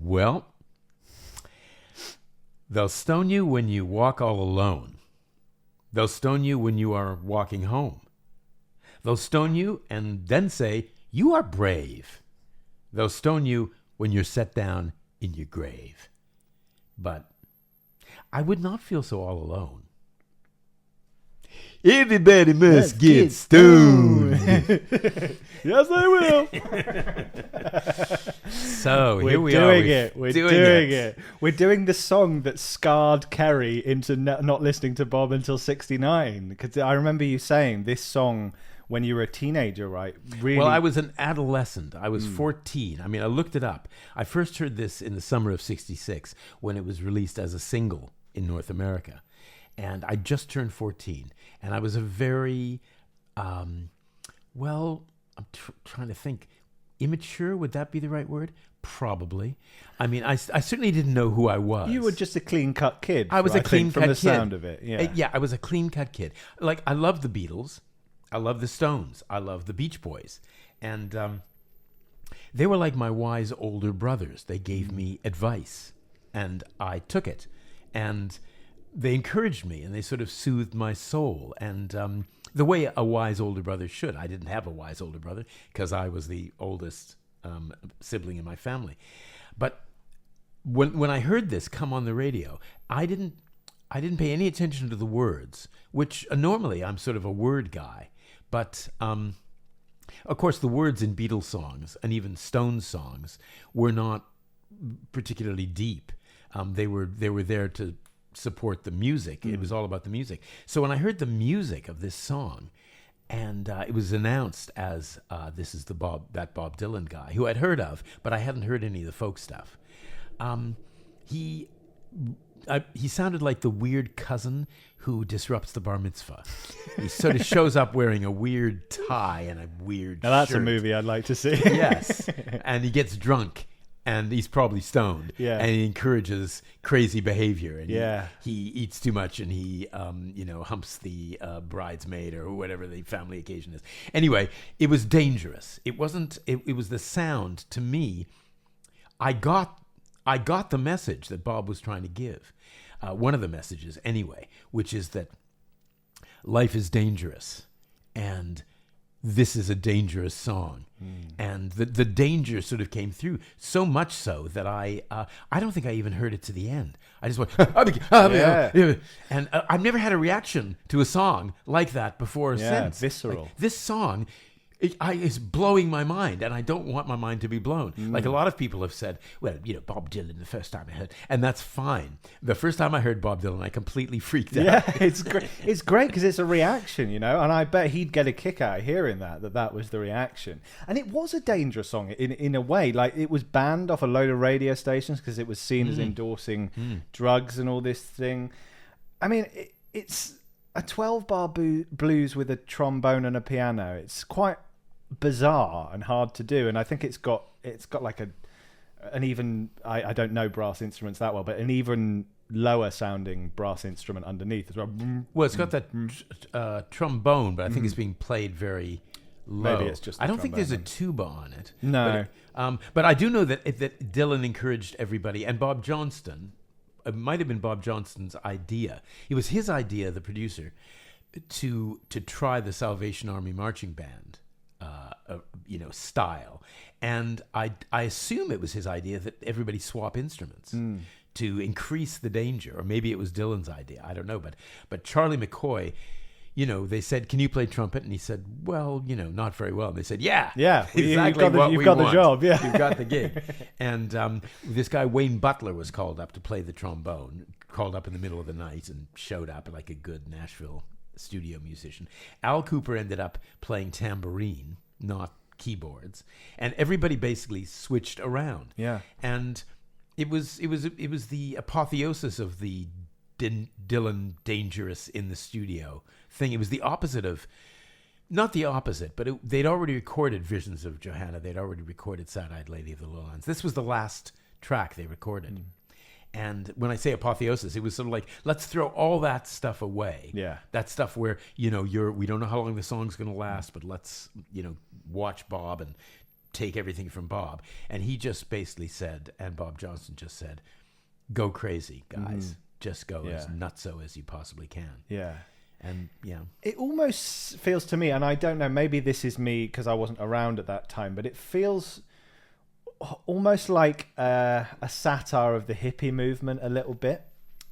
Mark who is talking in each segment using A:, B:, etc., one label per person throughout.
A: Well, they'll stone you when you walk all alone. They'll stone you when you are walking home. They'll stone you and then say, you are brave. They'll stone you when you're set down in your grave. But I would not feel so all alone. Everybody must get stoned.
B: Yes, they will.
A: So here we
B: are.
A: We're
B: doing it. We're doing the song that scarred Kerry into not listening to Bob until 69. Because I remember you saying this song when you were a teenager, right? Really?
A: Well, I was an adolescent. I was 14. I mean, I looked it up. I first heard this in the summer of 66 when it was released as a single in North America. And I just turned 14. And I was a very, I'm trying to think. Immature, would that be the right word? Probably. I mean, I certainly didn't know who I was.
B: You were just a clean-cut kid.
A: I was a clean-cut kid.
B: From the sound of it, yeah.
A: Yeah, I was a clean-cut kid. Like, I love the Beatles. I love the Stones. I love the Beach Boys. And they were like my wise older brothers. They gave me advice, and I took it. And they encouraged me, and they sort of soothed my soul. And the way a wise older brother should. I didn't have a wise older brother because I was the oldest sibling in my family. But when I heard this come on the radio, I didn't pay any attention to the words, which normally I'm sort of a word guy. But of course, the words in Beatles songs and even Stones songs were not particularly deep. They were there to support the music. It was all about the music. So when I heard the music of this song, and it was announced as this is that Bob Dylan guy who I'd heard of, but I hadn't heard any of the folk stuff. He sounded like the weird cousin who disrupts the bar mitzvah. He sort of shows up wearing a weird tie and a weird
B: Now that's
A: shirt.
B: a movie I'd like to see.
A: Yes. And he gets drunk, and he's probably stoned.
B: Yeah.
A: And he encourages crazy behavior. And
B: Yeah.
A: he eats too much, and he humps the bridesmaid or whatever the family occasion is. Anyway, it was dangerous. It wasn't. It was the sound to me. I got the message that Bob was trying to give. One of the messages, anyway, which is that life is dangerous, and this is a dangerous song. And the danger sort of came through, so much so that I don't think I even heard it to the end. I just went, and I've never had a reaction to a song like that before or since.
B: Visceral.
A: Like, this song is blowing my mind, and I don't want my mind to be blown. Like a lot of people have said, well, Bob Dylan, the first time I heard, and that's fine. The first time I heard Bob Dylan, I completely freaked out.
B: Yeah, it's great. It's great because it's a reaction, and I bet he'd get a kick out of hearing that was the reaction. And it was a dangerous song in a way. Like, it was banned off a load of radio stations because it was seen as endorsing drugs and all this thing. I mean, it's a 12-bar blues with a trombone and a piano. It's quite bizarre and hard to do, and I think it's got like an even I don't know brass instruments that well, but an even lower sounding brass instrument underneath as well.
A: Well, it's got that trombone, but I think it's being played very low.
B: Maybe it's just
A: I don't think there's a tuba on it.
B: No.
A: But I do know that Dylan encouraged everybody, and Bob Johnston, it might have been Bob Johnston's idea. It was his idea, the producer, to try the Salvation Army marching band style. And I assume it was his idea that everybody swap instruments to increase the danger, or maybe it was Dylan's idea. I don't know. But Charlie McCoy, they said, can you play trumpet? And he said, well, not very well. And they said, yeah, exactly
B: you've got the job. Yeah.
A: You've got the gig. And this guy, Wayne Butler, was called up to play the trombone, called up in the middle of the night and showed up like a good Nashville studio musician. Al Cooper ended up playing tambourine, not keyboards, and everybody basically switched around.
B: Yeah.
A: And it was the apotheosis of the Dylan dangerous in the studio thing. It was the opposite of, not the opposite, but they'd already recorded Visions of Johanna. They'd already recorded Sad-Eyed Lady of the Lowlands. This was the last track they recorded. And when I say apotheosis, it was sort of like, let's throw all that stuff away.
B: Yeah.
A: That stuff where, we don't know how long the song's going to last, but let's, watch Bob and take everything from Bob. And he just basically said, and Bob Johnston just said, go crazy, guys. Just go as nutso as you possibly can.
B: Yeah.
A: And
B: it almost feels to me, and I don't know, maybe this is me because I wasn't around at that time, but it feels almost like a satire of the hippie movement a little bit.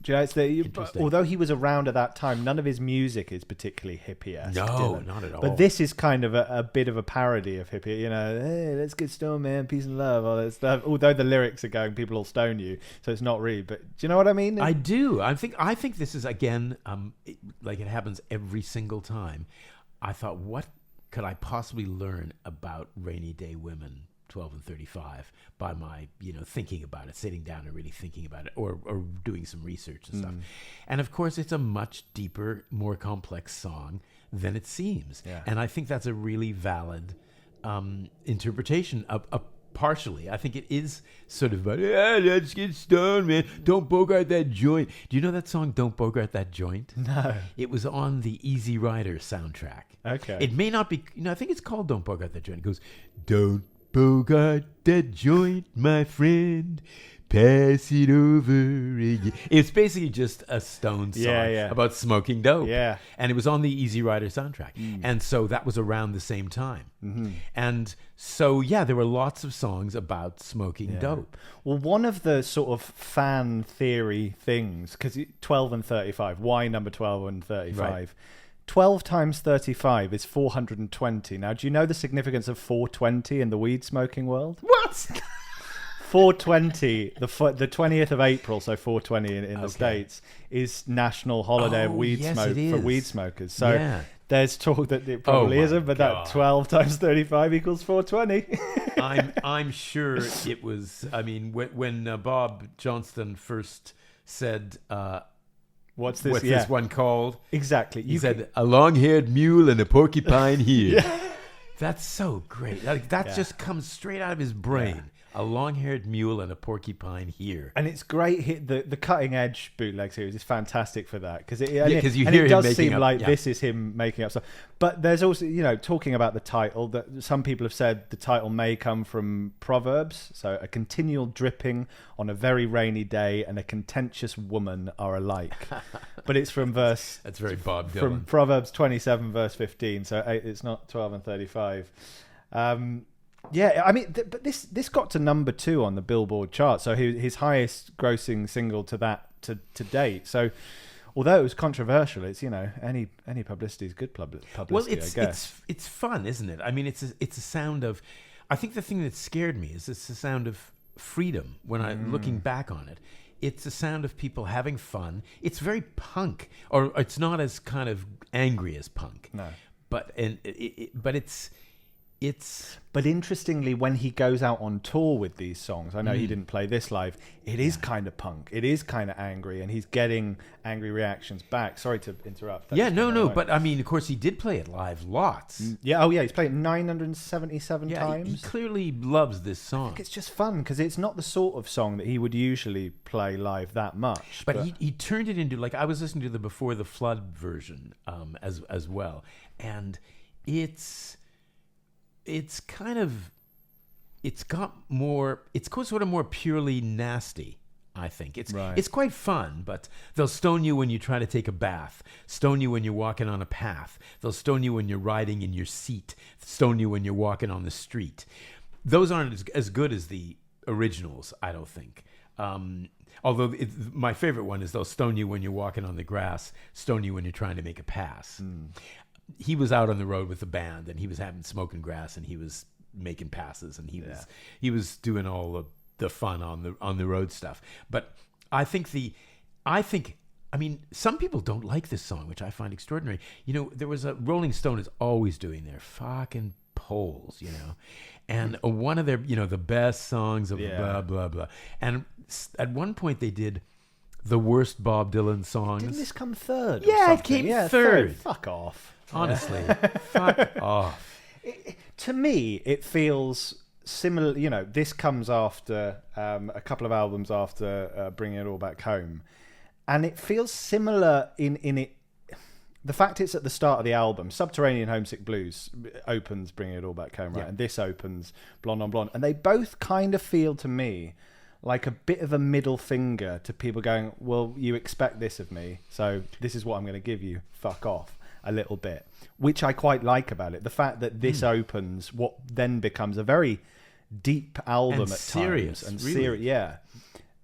B: Do you know, although he was around at that time, none of his music is particularly hippie-esque.
A: No,
B: Dylan.
A: not at all.
B: But this is kind of a bit of a parody of hippie. You know, hey, let's get stoned, man, peace and love, all that stuff. Although the lyrics are going, people will stone you, so it's not really. But do you know what I mean?
A: I do. I think this is, again, like it happens every single time. I thought, what could I possibly learn about rainy day women, 12 and 35, by my, thinking about it, sitting down and really thinking about it, or doing some research and stuff. And of course, it's a much deeper, more complex song than it seems.
B: Yeah.
A: And I think that's a really valid interpretation of partially. I think it is sort of about, let's get stoned, man. Don't bogart that joint. Do you know that song, Don't Bogart That Joint?
B: No.
A: It was on the Easy Rider soundtrack.
B: Okay.
A: It may not be, I think it's called Don't Bogart That Joint. It goes, don't bogart that joint, my friend. Pass it over again. It's basically just a Stones song about smoking dope.
B: Yeah.
A: And it was on the Easy Rider soundtrack. And so that was around the same time. And so, there were lots of songs about smoking dope.
B: Well, one of the sort of fan theory things, because 12 and 35, why number 12 and 35? Right. 12 times 35 is 420. Now, do you know the significance of 420 in the weed smoking world?
A: What?
B: 420, the 20th of April, so 420 in the States, is National Holiday of Weed Smoke for weed smokers. So there's talk that it probably isn't, but that 12 times 35 equals 420.
A: I'm sure it was. I mean, when Bob Johnston first said,
B: What's this
A: one called?
B: Exactly.
A: He said, a long-haired mule and a porcupine here. That's so great. That just comes straight out of his brain. A long-haired mule and a porcupine here.
B: And it's great. The cutting-edge bootleg series is fantastic for that. Because
A: it does
B: seem like this is him making up stuff. But there's also, talking about the title, that some people have said the title may come from Proverbs. So a continual dripping on a very rainy day and a contentious woman are alike. But it's from verse...
A: That's very Bob Dylan.
B: From Proverbs 27, verse 15. So it's not 12 and 35. Yeah, I mean, but this got to number 2 on the Billboard chart, so his highest grossing single to date. So, although it was controversial, it's any publicity is good publicity.
A: Well,
B: I guess
A: it's fun, isn't it? I mean, it's a sound of. I think the thing that scared me is it's a sound of freedom. When I'm looking back on it, it's a sound of people having fun. It's very punk, or it's not as kind of angry as punk.
B: No,
A: but it's.
B: But interestingly, when he goes out on tour with these songs, I know he didn't play this live, it is kind of punk. It is kind of angry, and he's getting angry reactions back. Sorry to interrupt.
A: No. But I mean, of course, he did play it live lots.
B: He's played it 977 times.
A: He clearly loves this song.
B: I think it's just fun, because it's not the sort of song that he would usually play live that much.
A: But he turned it into, like, I was listening to the Before the Flood version as well, and it's kind of, it's sort of more purely nasty, I think. It's quite fun, but they'll stone you when you try to take a bath, stone you when you're walking on a path, they'll stone you when you're riding in your seat, stone you when you're walking on the street. Those aren't as good as the originals, I don't think. Although my favorite one is they'll stone you when you're walking on the grass, stone you when you're trying to make a pass. He was out on the road with the band, and he was smoking grass, and he was making passes, and he was doing all the fun on the road stuff. But I mean, some people don't like this song, which I find extraordinary. There was a Rolling Stone is always doing their fucking polls, and one of their, the best songs of blah blah blah. And at one point they did the worst Bob Dylan songs.
B: Didn't this come third?
A: Yeah, it came third.
B: Fuck off.
A: Honestly, fuck off.
B: To me, it feels similar. This comes after a couple of albums after Bringing It All Back Home, and it feels similar in it. the fact it's at the start of the album, Subterranean Homesick Blues opens Bringing It All Back Home, right?
A: Yeah.
B: And this opens Blonde on Blonde. And they both kind of feel to me like a bit of a middle finger to people going, well, you expect this of me, so this is what I'm going to give you. Fuck off a little bit, which I quite like about it. The fact that this opens what then becomes a very deep album
A: And
B: at
A: serious,
B: times. And
A: really.
B: serious,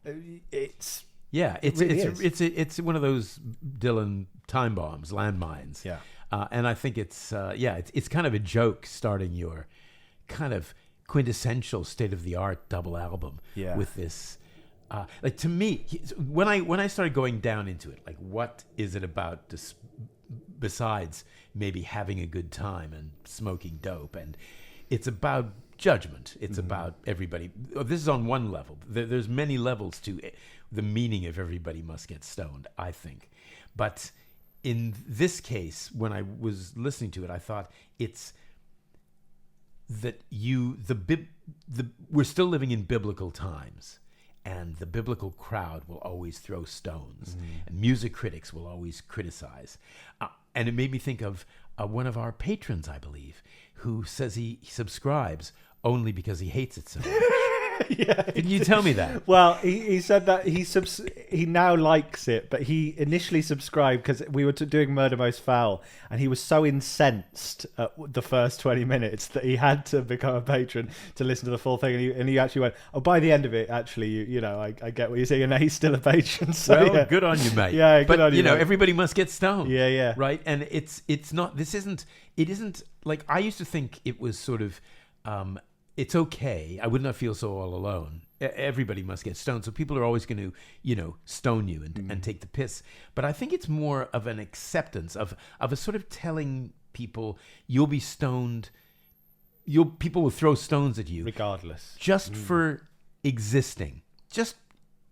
B: yeah. It's
A: It's one of those Dylan time bombs, landmines.
B: Yeah.
A: And I think it's kind of a joke starting your kind of quintessential state-of-the-art double album with this. Like, to me, when I started going down into it, like, what is it about besides maybe having a good time and smoking dope? And it's about judgment. It's about everybody. This is on one level. There's many levels to it. The meaning of Everybody Must Get Stoned, I think. But in this case, when I was listening to it, I thought it's that we're still living in biblical times, and the biblical crowd will always throw stones, and music critics will always criticize. And it made me think of one of our patrons, I believe, who says he subscribes only because he hates it so much.
B: Yeah.
A: Didn't you tell me that?
B: Well, he said that he now likes it, but he initially subscribed because we were doing Murder Most Foul, and he was so incensed at the first 20 minutes that he had to become a patron to listen to the full thing. And he actually went, oh, by the end of it, actually, I get what you're saying, and now he's still a patron. So,
A: Well, good on you, mate.
B: Yeah, good on you,
A: But,
B: mate.
A: everybody must get stoned.
B: Yeah, yeah.
A: Right? And it isn't, like, I used to think it was sort of, it's okay. I would not feel so all alone. Everybody must get stoned. So people are always going to, stone you and take the piss. But I think it's more of an acceptance of a sort of telling people you'll be stoned. People will throw stones at you.
B: Regardless.
A: Just for existing. Just,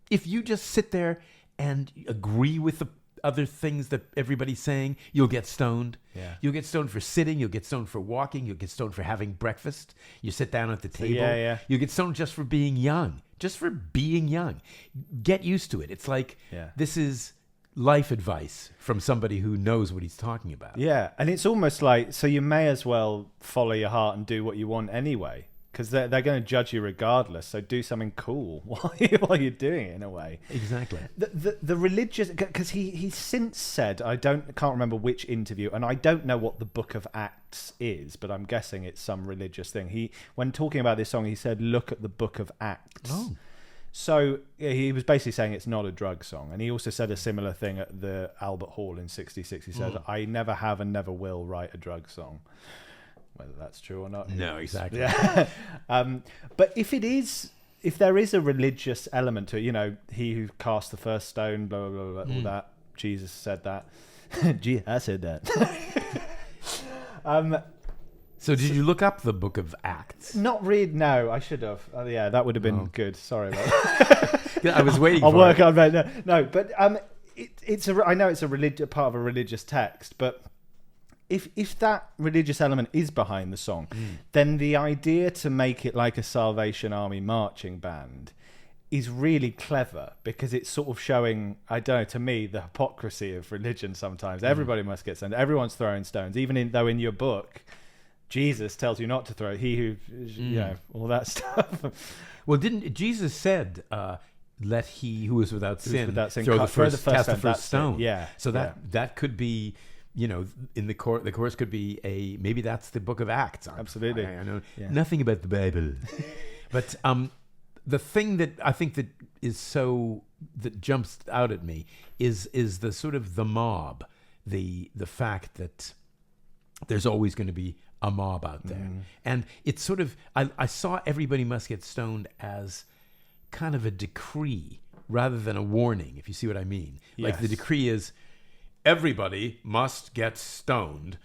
A: if you just sit there and agree with the other things that everybody's saying, you'll get stoned.
B: Yeah.
A: You'll get stoned for sitting. You'll get stoned for walking. You'll get stoned for having breakfast. You sit down at the table.
B: Yeah.
A: You'll get stoned just for being young. Just for being young. Get used to it. It's like, this is life advice from somebody who knows what he's talking about.
B: Yeah, and it's almost like, so you may as well follow your heart and do what you want anyway, because they're going to judge you regardless. So do something cool while you're doing it, in a way.
A: Exactly.
B: The religious, because he's since said, can't remember which interview, and I don't know what the Book of Acts is, but I'm guessing it's some religious thing. When talking about this song, he said, "Look at the Book of Acts."
A: Oh.
B: So he was basically saying it's not a drug song. And he also said a similar thing at the Albert Hall in '66. He said, "I never have and never will write a drug song." Whether that's true or not.
A: No, exactly.
B: Yeah. But if there is a religious element to it, he who cast the first stone, blah, blah, blah, blah, all that. Jesus said that. Gee, I said that.
A: So did you look up the Book of Acts?
B: Not read. No, I should have. Yeah, that would have been good. Sorry about that.
A: I was waiting
B: I'll
A: for
B: work
A: it.
B: on that. No, but I know it's a part of a religious text, but if that religious element is behind the song, then the idea to make it like a Salvation Army marching band is really clever, because it's sort of showing, I don't know, to me, the hypocrisy of religion sometimes. Everybody must get stoned. Everyone's throwing stones, even though in your book, Jesus tells you not to throw. He who, all that stuff.
A: Well, didn't Jesus said, let he who is without sin,
B: without sin
A: throw the
B: cast
A: first
B: stone.
A: stone.
B: Yeah.
A: So that could be, in the chorus could be maybe that's the Book of Acts.
B: Absolutely.
A: I know nothing about the Bible. But the thing that I think that jumps out at me is the sort of the mob, the fact that there's always going to be a mob out there. And it's sort of, I saw Everybody Must Get Stoned as kind of a decree rather than a warning, if you see what I mean.
B: Yes.
A: Like the decree is, everybody must get stoned,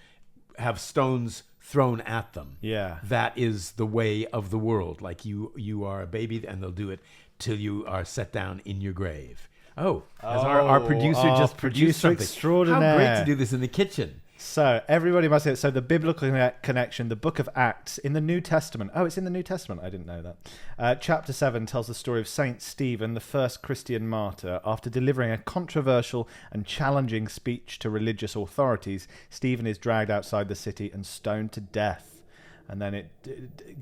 A: have stones thrown at them.
B: Yeah.
A: That is the way of the world. Like you are a baby and they'll do it till you are set down in your grave. Has our producer just produced
B: producer
A: something.
B: extraordinaire.
A: How great to do this in the kitchen.
B: So everybody must hear. So the biblical connection, the book of Acts in the New Testament. Oh, it's in the New Testament. I didn't know that. Chapter 7 tells the story of Saint Stephen, the first Christian martyr. After delivering a controversial and challenging speech to religious authorities, Stephen is dragged outside the city and stoned to death. And then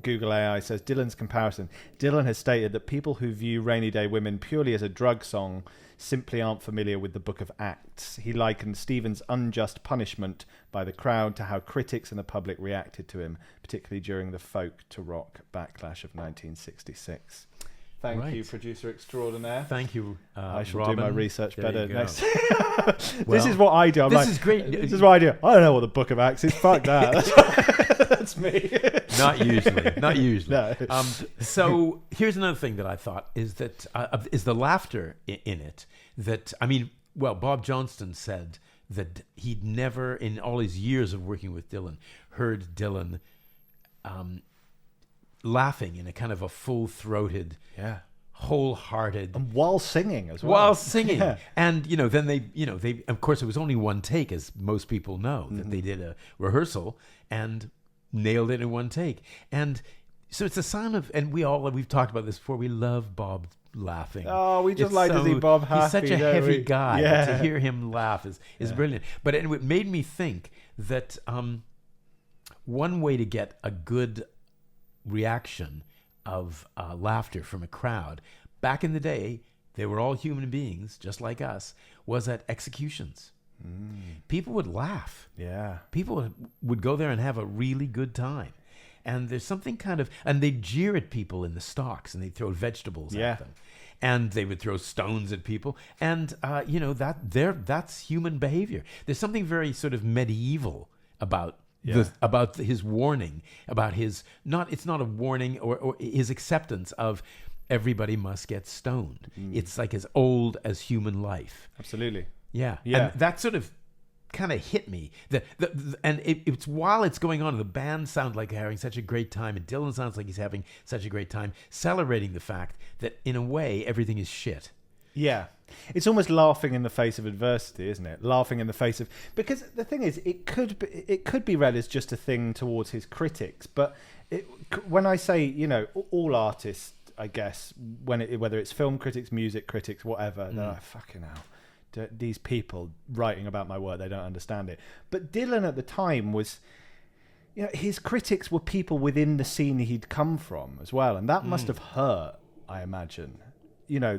B: Google AI says, Dylan's comparison. Dylan has stated that people who view Rainy Day Women purely as a drug song simply aren't familiar with the Book of Acts. He likened Stephen's unjust punishment by the crowd to how critics and the public reacted to him, particularly during the folk to rock backlash of 1966. Thank you, producer extraordinaire.
A: Thank you,
B: I shall
A: Robin.
B: do my research better next.
A: Well,
B: this is what I do.
A: This is great.
B: This is what I do. I don't know what the Book of Acts is. Fuck that. That's me.
A: Not usually. Not usually.
B: No.
A: So here's another thing that I thought is that is the laughter in it. That Bob Johnston said that he'd never, in all his years of working with Dylan, heard Dylan laughing in a kind of a full-throated, wholehearted,
B: and while singing as well.
A: While singing, and then they of course it was only one take, as most people know, that they did a rehearsal and nailed it in one take, and so it's a sign of, and we've talked about this before. We love Bob laughing.
B: Oh, we just like to see Bob happy.
A: He's such a heavy guy.
B: Yeah.
A: But to hear him laugh is brilliant. But anyway, it made me think that one way to get a good reaction of laughter from a crowd, back in the day, they were all human beings just like us, was at executions. People would laugh.
B: Yeah.
A: People would go there and have a really good time. And there's something and they'd jeer at people in the stocks, and they'd throw vegetables at them. And they would throw stones at people. And, that's human behavior. There's something very sort of medieval about about his warning, about his, it's not a warning, or his acceptance of everybody must get stoned. It's like as old as human life.
B: Absolutely.
A: Yeah. And that sort of kind of hit me. And it's while it's going on, the band sounds like they're having such a great time, and Dylan sounds like he's having such a great time, celebrating the fact that in a way everything is shit.
B: Yeah. It's almost laughing in the face of adversity, isn't it? Laughing in the face of, because the thing is, it could be read as just a thing towards his critics, but when I say, all artists, I guess, whether it's film critics, music critics, whatever, they're like, fucking hell, these people writing about my work, they don't understand it. But Dylan at the time was, his critics were people within the scene he'd come from as well, and that must have hurt, I imagine.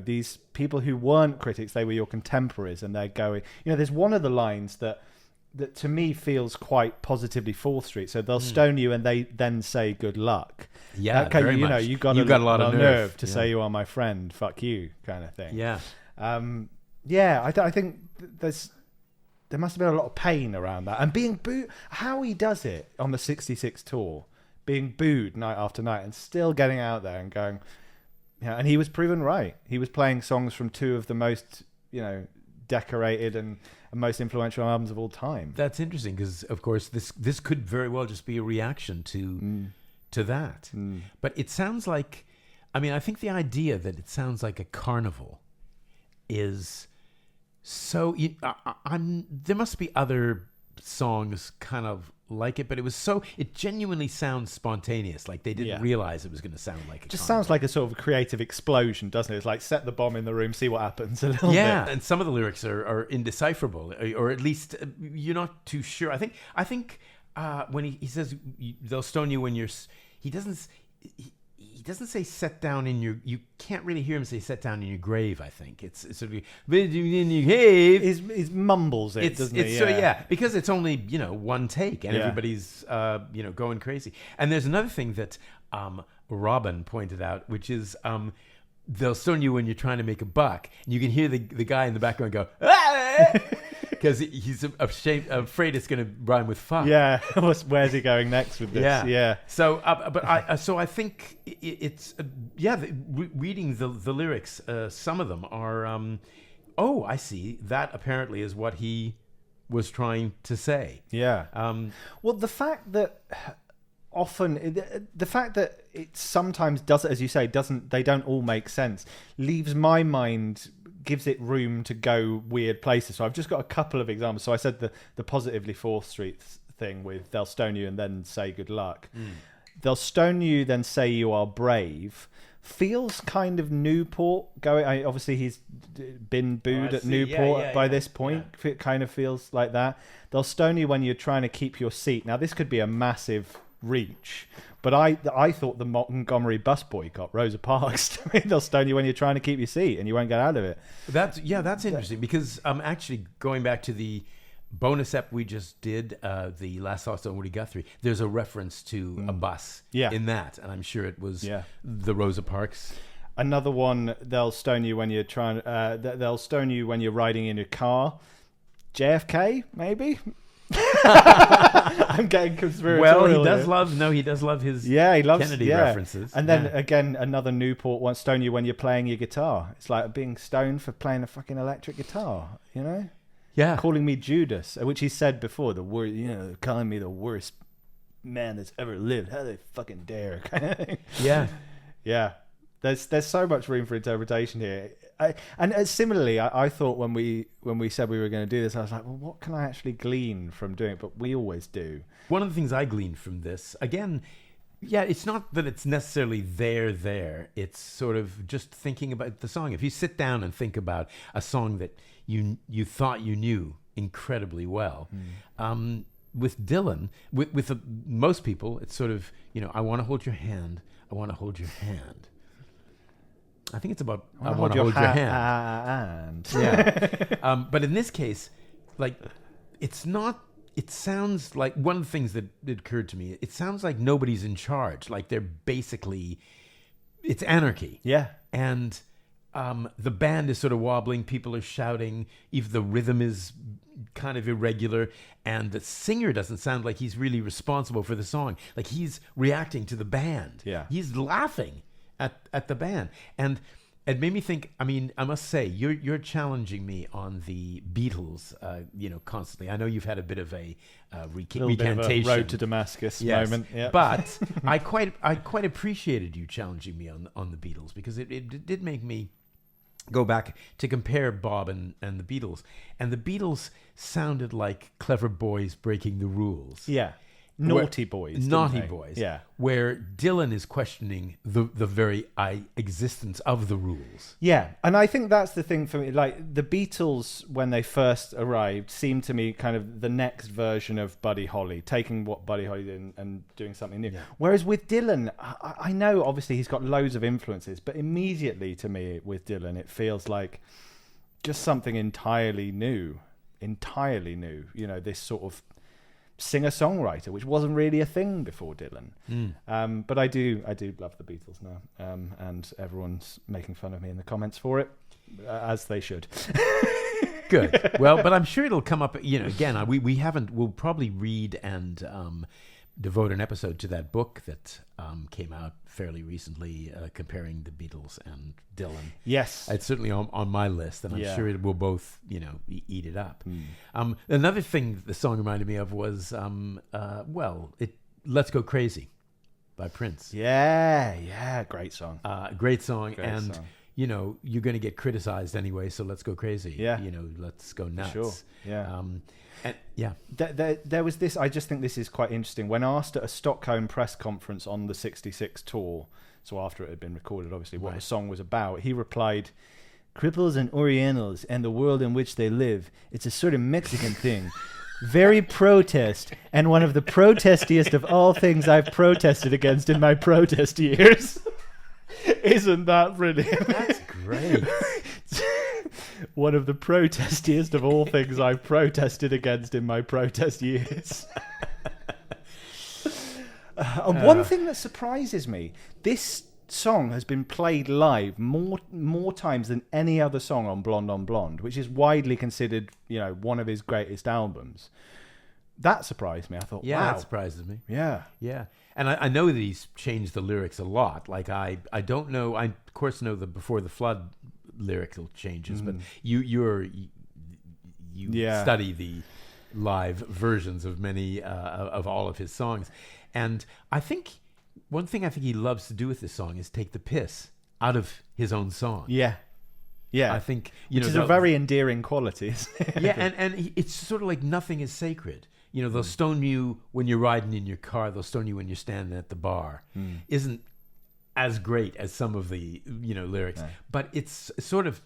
B: These people who weren't critics, they were your contemporaries, and they're going, there's one of the lines that to me feels quite positively 4th Street. So they'll stone you and they then say good luck.
A: Yeah, very much.
B: You got a lot of nerve to say you are my friend, fuck you, kind of thing.
A: Yeah.
B: I think there must have been a lot of pain around that. And being booed, how he does it on the 66 tour, being booed night after night and still getting out there and going... Yeah, and he was proven right. He was playing songs from two of the most, decorated and most influential albums of all time.
A: That's interesting because, of course, this could very well just be a reaction to that. But it sounds like, I think the idea that it sounds like a carnival is so. There must be other songs kind of like it, but it genuinely sounds spontaneous, like they didn't realize it was going to sound like
B: just sounds like a sort of a creative explosion, doesn't it? It's like set the bomb in the room, see what happens a little bit.
A: And some of the lyrics are indecipherable, or at least you're not too sure. I think when he says they'll stone you when you're, he doesn't say set down in your, you can't really hear him say set down in your grave. I think it's sort of in your grave.
B: He mumbles it, doesn't he?
A: So because it's only one take and everybody's going crazy. And there's another thing that Robin pointed out, which is they'll stone you when you're trying to make a buck, and you can hear the guy in the background go because he's afraid it's going to rhyme with fuck.
B: Yeah, where's he going next with this? Yeah.
A: So, I think it's reading the lyrics. Some of them are. I see. That apparently is what he was trying to say.
B: Yeah. Well, the fact that it sometimes does, as you say, they don't all make sense, leaves my mind gives it room to go weird places. So I've just got a couple of examples. So I said the positively 4th Street thing with they'll stone you and then say good luck. They'll stone you, then say you are brave. Feels kind of Newport going. Obviously, he's been booed at Newport by this point. Yeah. It kind of feels like that. They'll stone you when you're trying to keep your seat. Now, this could be a massive reach, but I thought the Montgomery bus boycott, Rosa Parks, they'll stone you when you're trying to keep your seat and you won't get out of it.
A: That's interesting because actually going back to the bonus ep we just did, the Last Thoughts on Woody Guthrie, there's a reference to a bus in that, and I'm sure it was the Rosa Parks.
B: Another one, they'll stone you when you're trying. They'll stone you when you're riding in a car. JFK, maybe. I'm getting conspiratorial.
A: Well, he does love his Kennedy references.
B: And then again, another Newport won't stone you when you're playing your guitar. It's like being stoned for playing a fucking electric guitar, you know?
A: Yeah,
B: calling me Judas, which he said before. The word, calling me the worst man that's ever lived. How they fucking dare? Kind of thing. Yeah. There's so much room for interpretation here. Similarly, I thought when we said we were going to do this, I was like, well, what can I actually glean from doing it? But we always do.
A: One of the things I gleaned from this, again, it's not that it's necessarily there. It's sort of just thinking about the song. If you sit down and think about a song that you thought you knew incredibly well, with Dylan, with most people, it's sort of, I want to hold your hand. I want to hold your hand. I think it's about I want to hold your hand. Yeah. But in this case, like, it's not. It sounds like one of the things that occurred to me. It sounds like nobody's in charge. Like they're basically, it's anarchy.
B: Yeah.
A: And the band is sort of wobbling. People are shouting. If the rhythm is kind of irregular, and the singer doesn't sound like he's really responsible for the song. Like he's reacting to the band.
B: Yeah.
A: He's laughing at the band, and it made me think. I mean, I must say, you're challenging me on the Beatles, constantly. I know you've had a bit of a recantation,
B: bit of a road to Damascus moment. Yep.
A: But I quite appreciated you challenging me on the Beatles, because it did make me go back to compare Bob and the Beatles, and the Beatles sounded like clever boys breaking the rules.
B: Yeah. Naughty boys. Yeah.
A: Where Dylan is questioning the very existence of the rules.
B: Yeah. And I think that's the thing for me. Like, the Beatles, when they first arrived, seemed to me kind of the next version of Buddy Holly, taking what Buddy Holly did and doing something new. Yeah. Whereas with Dylan, I know obviously he's got loads of influences, but immediately to me with Dylan, it feels like just something entirely new. This sort of singer-songwriter, which wasn't really a thing before Dylan. But I do love the Beatles now, and everyone's making fun of me in the comments for it, as they should.
A: Good. Well, but I'm sure it'll come up. Again, we'll probably read and devote an episode to that book that came out fairly recently, comparing the Beatles and Dylan.
B: Yes,
A: it's certainly on my list, and I'm sure it will both, eat it up. Another thing the song reminded me of was, "Let's Go Crazy" by Prince.
B: Yeah, great song.
A: Great song. You're going to get criticized anyway, so let's go crazy.
B: Yeah,
A: let's go nuts.
B: Sure. Yeah.
A: And yeah,
B: there was this. I just think this is quite interesting. When asked at a Stockholm press conference on the '66 tour, so after it had been recorded, obviously, what the song was about, he replied, "Cripples and Orientals and the world in which they live. It's a sort of Mexican thing. Very protest, and one of the protestiest of all things I've protested against in my protest years." Isn't that brilliant?
A: That's great.
B: One of the protestiest of all things I've protested against in my protest years. One thing that surprises me, this song has been played live more times than any other song on Blonde, which is widely considered, one of his greatest albums. That surprised me. I thought, wow.
A: That surprises me.
B: Yeah.
A: And I know that he's changed the lyrics a lot. Like, I don't know. I, of course, know the Before the Flood lyrical changes, but you study the live versions of many of all of his songs. And I think one thing he loves to do with this song is take the piss out of his own song.
B: Yeah. Yeah.
A: I think,
B: Which is a very endearing quality. Isn't it?
A: Yeah, and it's sort of like nothing is sacred. They'll stone you when you're riding in your car. They'll stone you when you're standing at the bar. Isn't as great as some of the, lyrics.
B: No.
A: But it's sort of,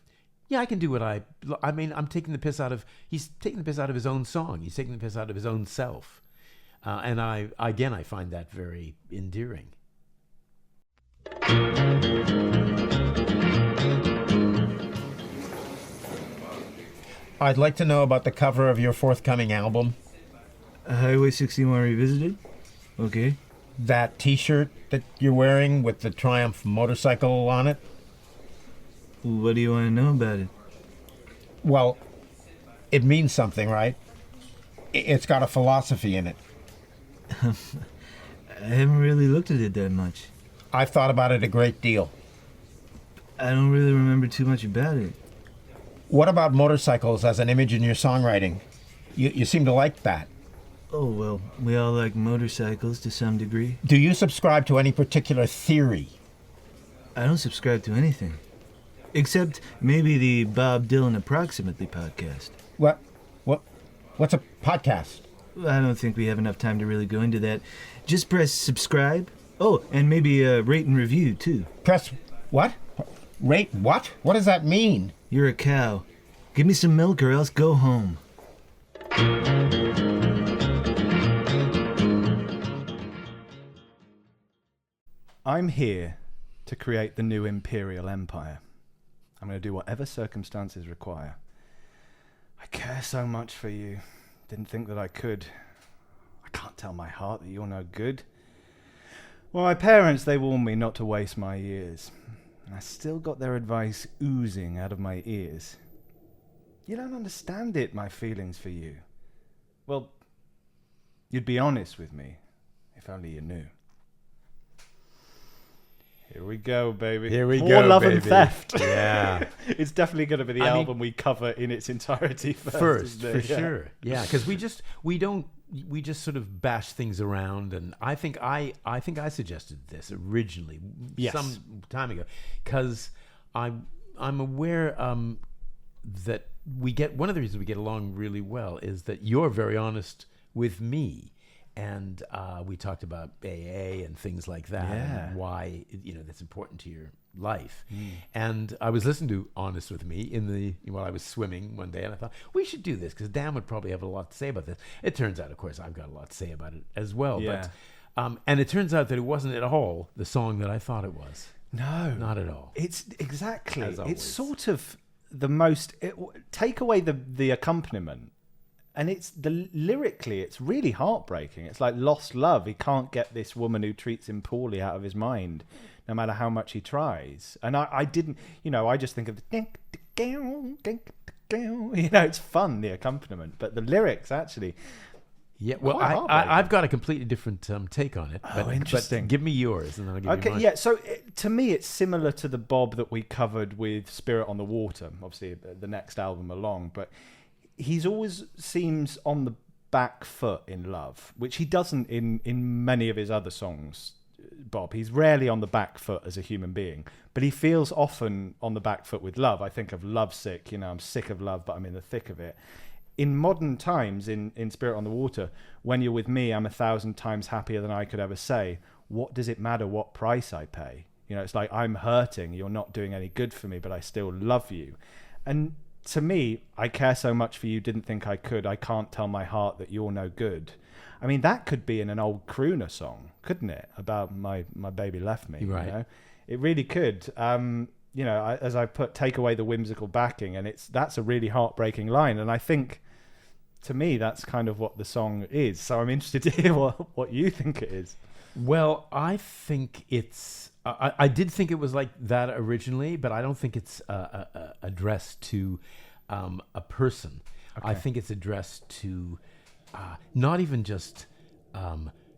A: I can do what I mean, he's taking the piss out of his own song. He's taking the piss out of his own self. And I find that very endearing. I'd like to know about the cover of your forthcoming album.
C: Highway 61 Revisited? Okay.
A: That T-shirt that you're wearing with the Triumph motorcycle on it?
C: What do you want to know about it?
A: Well, it means something, right? It's got a philosophy in it.
C: I haven't really looked at it that much.
A: I've thought about it a great deal.
C: I don't really remember too much about it.
A: What about motorcycles as an image in your songwriting? You seem to like that.
C: Oh, well, we all like motorcycles to some degree.
A: Do you subscribe to any particular theory?
C: I don't subscribe to anything. Except maybe the Bob Dylan Approximately podcast.
A: What's a podcast?
C: I don't think we have enough time to really go into that. Just press subscribe. Oh, and maybe rate and review, too.
A: Press what? Rate what? What does that mean?
C: You're a cow. Give me some milk or else go home.
B: I'm here to create the new imperial empire. I'm going to do whatever circumstances require. I care so much for you. Didn't think that I could. I can't tell my heart that you're no good. Well, my parents, they warned me not to waste my years. And I still got their advice oozing out of my ears. You don't understand it, my feelings for you. Well, you'd be honest with me, if only you knew. Here we go, baby.
A: Here we
B: More
A: go,
B: Love
A: baby.
B: and Theft.
A: Yeah.
B: It's definitely going to be the album we cover in its entirety first
A: for sure. Yeah, because we just sort of bash things around, and I think I suggested this originally some time ago because I'm aware that one of the reasons we get along really well is that you're very honest with me. And we talked about AA and things like that, and why that's important to your life. And I was listening to "Honest with Me" while I was swimming one day, and I thought we should do this because Dan would probably have a lot to say about this. It turns out, of course, I've got a lot to say about it as well.
B: Yeah.
A: But and it turns out that it wasn't at all the song that I thought it was.
B: No,
A: not at all.
B: It's exactly.
A: It's
B: sort of the most. Take away the accompaniment. And lyrically, it's really heartbreaking. It's like lost love. He can't get this woman who treats him poorly out of his mind, no matter how much he tries. And I didn't, I just think of the, it's fun, the accompaniment. But the lyrics, actually.
A: Yeah, well, I've got a completely different take on it.
B: But interesting.
A: But give me yours, and then I'll give you mine.
B: Yeah, so to me, it's similar to the Bob that we covered with Spirit on the Water, obviously the next album along, but he's always seems on the back foot in love, which he doesn't in many of his other songs, Bob. He's rarely on the back foot as a human being, but he feels often on the back foot with love. I think of Lovesick, I'm sick of love, but I'm in the thick of it. In modern times, in Spirit on the Water, when you're with me, I'm 1,000 times happier than I could ever say. What does it matter what price I pay? It's like I'm hurting, you're not doing any good for me, but I still love you. And to me, I care so much for you, didn't think I could. I can't tell my heart that you're no good. I mean, that could be in an old crooner song, couldn't it? About my baby left me.
A: Right.
B: It really could. As I take away the whimsical backing, and that's a really heartbreaking line. And I think, to me, that's kind of what the song is. So I'm interested to hear what you think it is.
A: Well, I think it's. I did think it was like that originally, but I don't think it's addressed to a person. Okay. I think it's addressed to not even just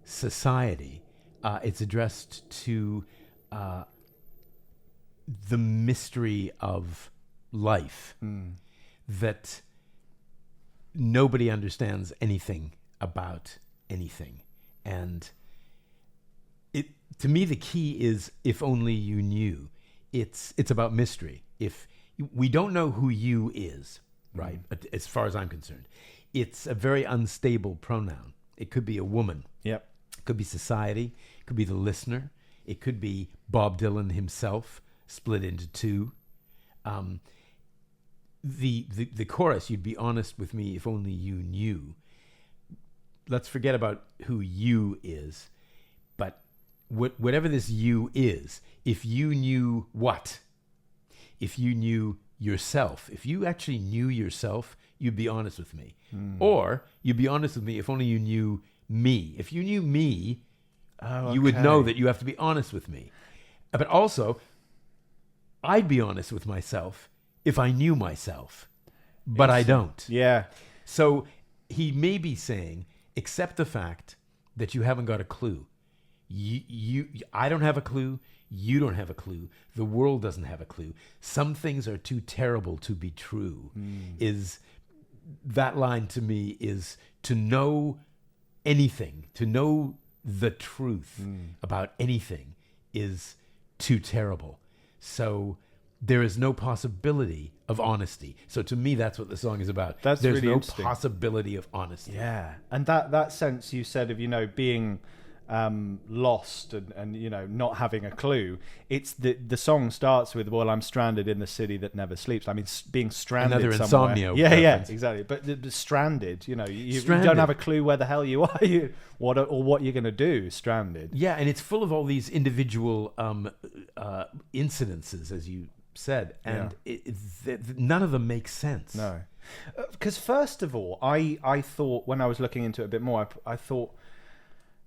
A: society. It's addressed to the mystery of life that nobody understands anything about anything. And to me, the key is if only you knew. It's about mystery. If we don't know who you is, right? As far as I'm concerned. It's a very unstable pronoun. It could be a woman.
B: Yep.
A: It could be society. It could be the listener. It could be Bob Dylan himself, split into two. The chorus, you'd be honest with me if only you knew. Let's forget about who you is. But whatever this you is, if you knew what? If you knew yourself, if you actually knew yourself, you'd be honest with me. Or you'd be honest with me if only you knew me. If you knew me, you would know that you have to be honest with me. But also, I'd be honest with myself if I knew myself. But I don't.
B: Yeah.
A: So he may be saying, accept the fact that you haven't got a clue. I don't have a clue. You don't have a clue. The world doesn't have a clue. Some things are too terrible to be true. Is that line to me is to know anything, to know the truth about anything is too terrible. So there is no possibility of honesty. So to me, that's what the song is about.
B: There's
A: really no
B: interesting.
A: possibility of honesty.
B: Yeah. And that sense you said of, being lost and not having a clue. It's the song starts with, well, I'm stranded in the city that never sleeps. I mean, being stranded
A: Another
B: somewhere.
A: insomnia
B: Yeah,
A: reference.
B: exactly. But the stranded, you
A: Stranded.
B: don't have a clue where the hell you are, what you're going to do, stranded.
A: Yeah, and it's full of all these individual incidences, as you said, and none of them make sense.
B: No. Because first of all, I thought, when I was looking into it a bit more, I thought,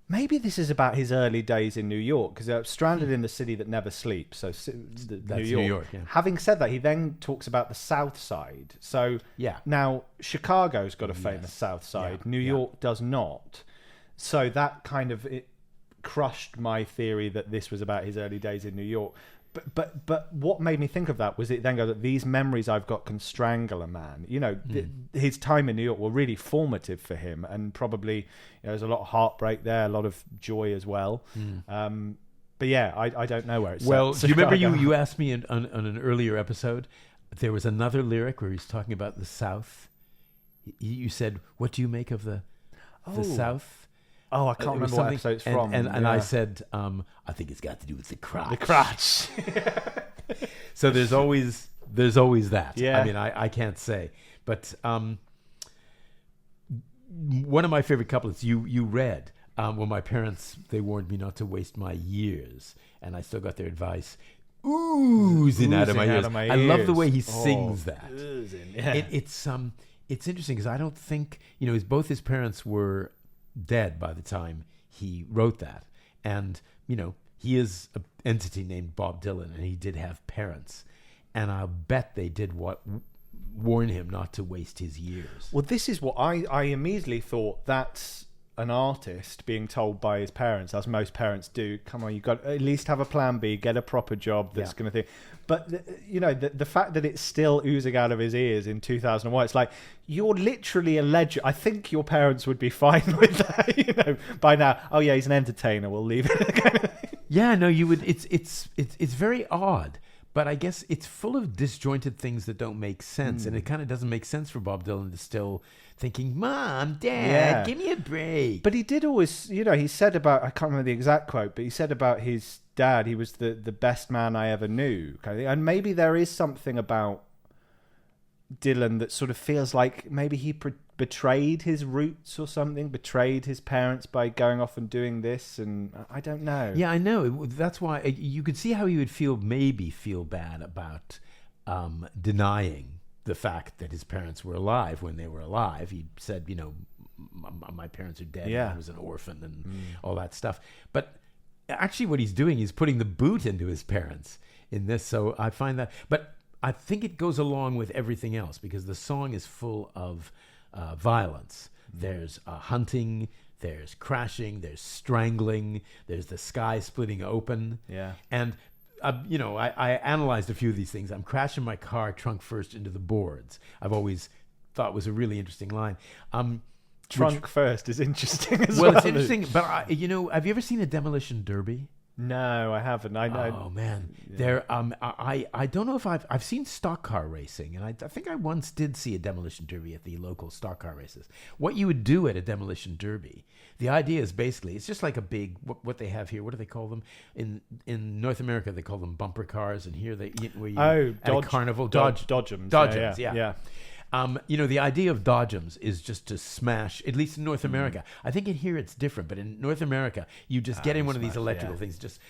B: maybe this is about his early days in New York, because stranded in the city that never sleeps. So
A: That's New York, yeah.
B: Having said that, he then talks about the South Side. So now Chicago's got a famous South Side.
A: Yeah.
B: New York does not. So that kind of it crushed my theory that this was about his early days in New York. But what made me think of that was it then goes that these memories I've got can strangle a man. His time in New York were really formative for him, and probably there's a lot of heartbreak there, a lot of joy as well. But yeah, I don't know where it's
A: well.
B: set.
A: Do you remember you asked me on an earlier episode? There was another lyric where he's talking about the South. You said, "What do you make of the South?"
B: Oh, I can't remember what episode it's from.
A: And I said, I think it's got to do with the crotch.
B: The crotch.
A: So there's always that.
B: Yeah.
A: I mean, I can't say. But one of my favorite couplets you read, when my parents, they warned me not to waste my years, and I still got their advice oozing out of my ears. I love the way he sings that.
B: Oozing, yeah.
A: It's interesting because I don't think, both his parents were dead by the time he wrote that, and he is an entity named Bob Dylan, and he did have parents, and I'll bet they did warn him not to waste his years.
B: Well, this is what I immediately thought. That's an artist being told by his parents, as most parents do, come on, you've got to at least have a plan B, get a proper job that's going to think. But the fact that it's still oozing out of his ears in 2001, it's like, you're literally a legend. I think your parents would be fine with that, by now. Oh yeah, he's an entertainer, we'll leave it.
A: Yeah, no, you would. It's very odd, but I guess it's full of disjointed things that don't make sense, and it kind of doesn't make sense for Bob Dylan to still thinking, Mom, Dad, give me a break.
B: But he did always, he said about, I can't remember the exact quote, but he said about his dad, he was the best man I ever knew, kind of thing. And maybe there is something about Dylan that sort of feels like maybe he betrayed his roots or something, betrayed his parents by going off and doing this, and I don't know.
A: Yeah, I know. That's why you could see how he would feel bad about denying the fact that his parents were alive when they were alive. He said, my parents are dead.
B: Yeah.
A: I was an orphan and all that stuff. But actually what he's doing is putting the boot into his parents in this. So I find that, but I think it goes along with everything else because the song is full of violence. There's hunting, there's crashing, there's strangling, there's the sky splitting open.
B: Yeah.
A: And I analyzed a few of these things. I'm crashing my car trunk first into the boards. I've always thought was a really interesting line.
B: Trunk first is interesting as well.
A: Well, it's interesting, but have you ever seen a demolition derby?
B: No, I haven't. I know.
A: Oh man, there. I don't know if I've seen stock car racing, and I think I once did see a demolition derby at the local stock car races. What you would do at a demolition derby, the idea is basically it's just like a big what they have here. What do they call them in North America? They call them bumper cars, and here where you at a carnival
B: Dodgems.
A: Dodgems, yeah.
B: Yeah.
A: The idea of Dodgems is just to smash, at least in North America. I think in here it's different, but in North America, you just get in one of these electrical things, just,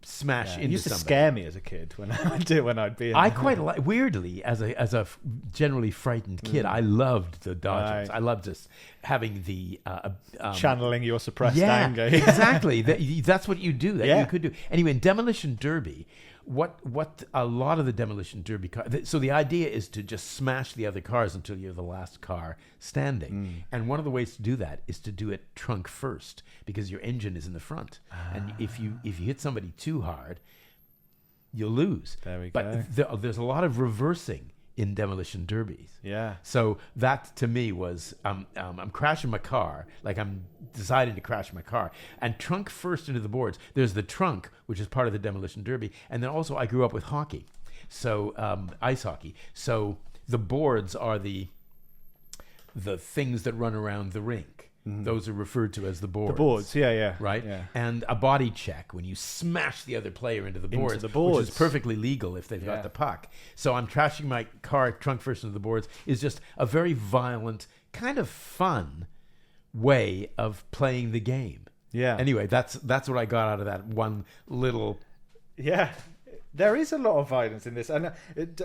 A: smash into
B: It used to
A: somebody.
B: scare me as a kid when I'd be in
A: I quite weirdly, as a generally frightened kid, I loved the Dodgems.
B: Right.
A: I loved just having the
B: channeling your suppressed anger.
A: Exactly. That's what you do. That
B: Yeah.
A: you could do. Anyway, in demolition derby, what a lot of the demolition derby cars. So the idea is to just smash the other cars until you're the last car standing. And one of the ways to do that is to do it trunk first, because your engine is in the front. And if you hit somebody too hard, you'll lose.
B: There we
A: but
B: go.
A: There's a lot of reversing in demolition derbies.
B: Yeah.
A: So that to me was I'm crashing my car, like I'm deciding to crash my car, and trunk first into the boards. There's the trunk, which is part of the demolition derby, and then also I grew up with hockey, so ice hockey. So the boards are the things that run around the rink. Those are referred to as the boards.
B: The boards, yeah.
A: Right?
B: Yeah.
A: And a body check, when you smash the other player into the boards,
B: the boards.
A: which is perfectly legal if they've got the puck. So I'm trashing my car trunk first into the boards, is just a very violent, kind of fun way of playing the game.
B: Yeah.
A: Anyway, that's what I got out of that one little...
B: Yeah. There is a lot of violence in this, and